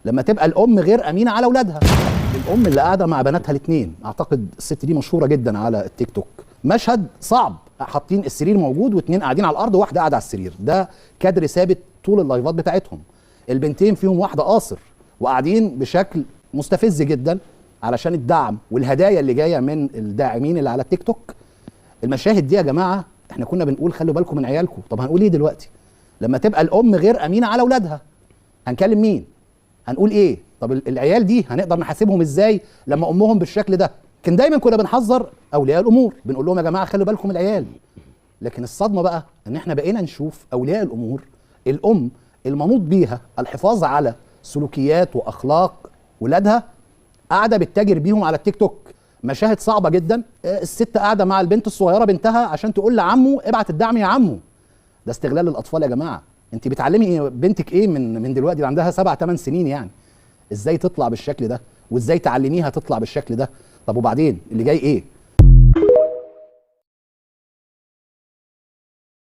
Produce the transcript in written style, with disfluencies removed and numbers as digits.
لما تبقى الام غير امينه على اولادها. الام اللي قاعده مع بناتها الاثنين، اعتقد الست دي مشهوره جدا على التيك توك، مشهد صعب، حاطين السرير موجود واثنين قاعدين على الارض وواحده قاعده على السرير، ده كادر ثابت طول اللايفات بتاعتهم. البنتين فيهم واحده قاصر وقاعدين بشكل مستفز جدا علشان الدعم والهدايا اللي جايه من الداعمين اللي على التيك توك. المشاهد دي يا جماعه احنا كنا بنقول خلوا بالكم من عيالكم، طب هنقول ايه دلوقتي؟ لما تبقى الام غير امينه على اولادها هنكلم مين؟ هنقول ايه؟ طب العيال دي هنقدر نحاسبهم ازاي لما امهم بالشكل ده؟ كان دايما كنا بنحذر اولياء الامور، بنقول لهم يا جماعه خلوا بالكم من العيال. لكن الصدمه بقى ان احنا بقينا نشوف اولياء الامور، الام المنوط بيها الحفاظ على سلوكيات واخلاق ولادها قاعده بتتاجر بيهم على التيك توك. مشاهد صعبه جدا، الست قاعده مع البنت الصغيره بنتها عشان تقول لعمه ابعت الدعم يا عمو. ده استغلال الاطفال يا جماعه. انت بتعلمي بنتك ايه من دلوقتي؟ اللي عندها 7 8 سنين يعني، ازاي تطلع بالشكل ده وازاي تعلميها تطلع بالشكل ده؟ طب وبعدين اللي جاي ايه؟